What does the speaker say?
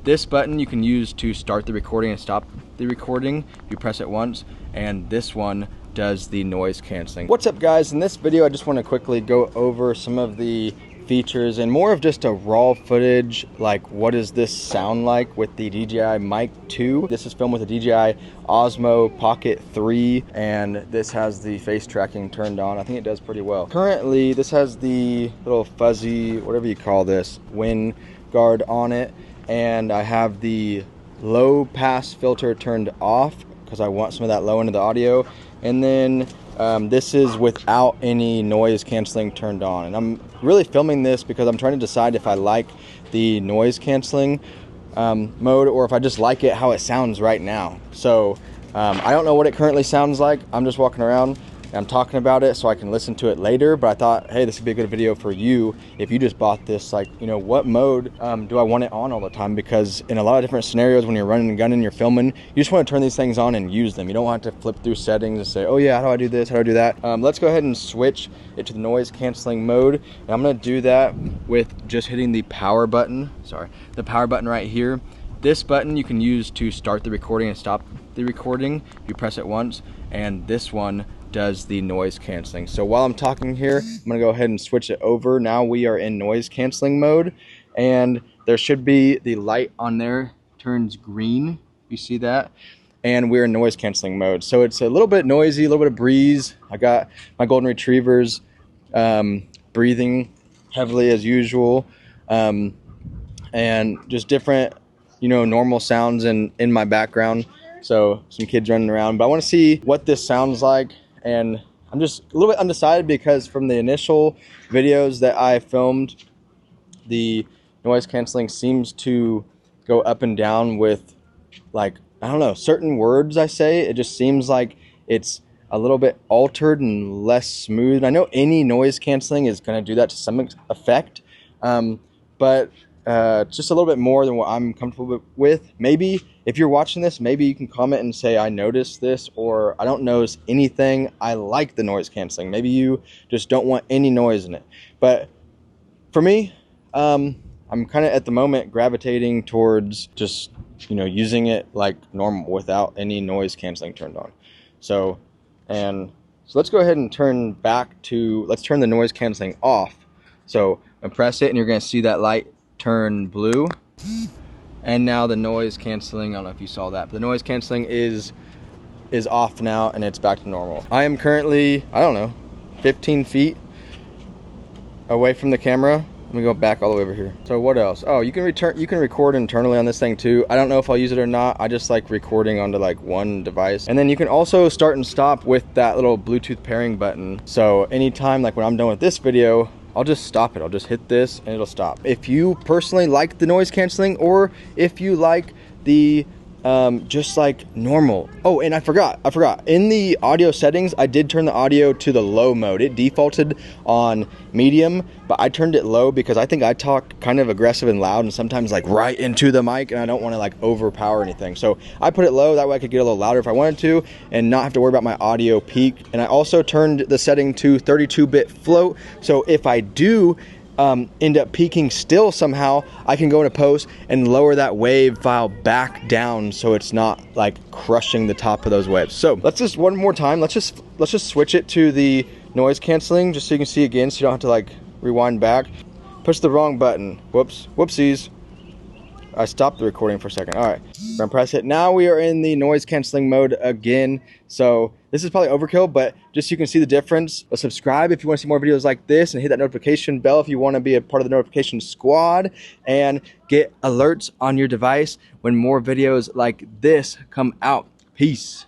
This button you can use to start the recording and stop the recording. You press it once, and this one does the noise canceling. What's up guys? In this video I just want to quickly go over some of the features and more of just a raw footage, like what does this sound like with the DJI Mic 2. This is filmed with a DJI Osmo Pocket 3, and this has the face tracking turned on. I think it does pretty well. Currently this has the little fuzzy, whatever you call this, wind guard on it, and I have the low pass filter turned off because I want some of that low end of the audio, and then this is without any noise canceling turned on. And I'm really filming this because I'm trying to decide if I like the noise canceling mode or if I just like it how it sounds right now. So I don't know what it currently sounds like. I'm just walking around and I'm talking about it so I can listen to it later, but I thought, hey, this would be a good video for you if you just bought this. Like, you know, what mode do I want it on all the time? Because in a lot of different scenarios, when you're running and gunning, you're filming, you just want to turn these things on and use them. You don't want to flip through settings and say, oh yeah, how do I do this, how do I do that? Let's go ahead and switch it to the noise canceling mode, and I'm going to do that with just hitting the power button. Sorry, the power button right here. This button you can use to start the recording and stop the recording. You press it once, and this one does the noise canceling. So while I'm talking here, I'm gonna go ahead and switch it over. Now we are in noise canceling mode, and there should be the light on there turns green. You see that? And we're in noise canceling mode. So it's a little bit noisy, a little bit of breeze. I got my golden retrievers breathing heavily as usual, and just different, you know, normal sounds in my background. So some kids running around, but I want to see what this sounds like. And I'm just a little bit undecided because from the initial videos that I filmed, the noise canceling seems to go up and down with, like, I don't know, certain words I say. It just seems like it's a little bit altered and less smooth. I know any noise canceling is going to do that to some effect, but just a little bit more than what I'm comfortable with. Maybe if you're watching this, maybe you can comment and say, I noticed this, or I don't notice anything. I like the noise canceling. Maybe you just don't want any noise in it. But for me, I'm kind of at the moment gravitating towards just, you know, using it like normal without any noise canceling turned on. So let's go ahead and let's turn the noise canceling off. So I press it and you're going to see that light turn blue, and now the noise canceling, I don't know if you saw that, but the noise canceling is off now and it's back to normal. I am currently, I don't know, 15 feet away from the camera. Let me go back all the way over here. So what else? Oh, you can record internally on this thing too. I don't know if I'll use it or not. I just like recording onto like one device. And then you can also start and stop with that little Bluetooth pairing button. So anytime, like when I'm done with this video, I'll just stop it. I'll just hit this and it'll stop. If you personally like the noise canceling, or if you like the just like normal. Oh, and I forgot. In the audio settings, I did turn the audio to the low mode. It defaulted on medium, but I turned it low because I think I talk kind of aggressive and loud and sometimes like right into the mic, and I don't want to like overpower anything. So I put it low, that way I could get a little louder if I wanted to and not have to worry about my audio peak. And I also turned the setting to 32-bit float. So if I do end up peaking still somehow, I can go into post and lower that wave file back down so it's not like crushing the top of those waves. So let's just one more time, let's just switch it to the noise canceling just so you can see again, so you don't have to like rewind back. Push the wrong button. Whoopsies. I stopped the recording for a second. All right, I'm gonna press it. Now we are in the noise canceling mode again. So this is probably overkill, but just so you can see the difference. Subscribe if you want to see more videos like this, and hit that notification bell if you want to be a part of the notification squad and get alerts on your device when more videos like this come out. Peace.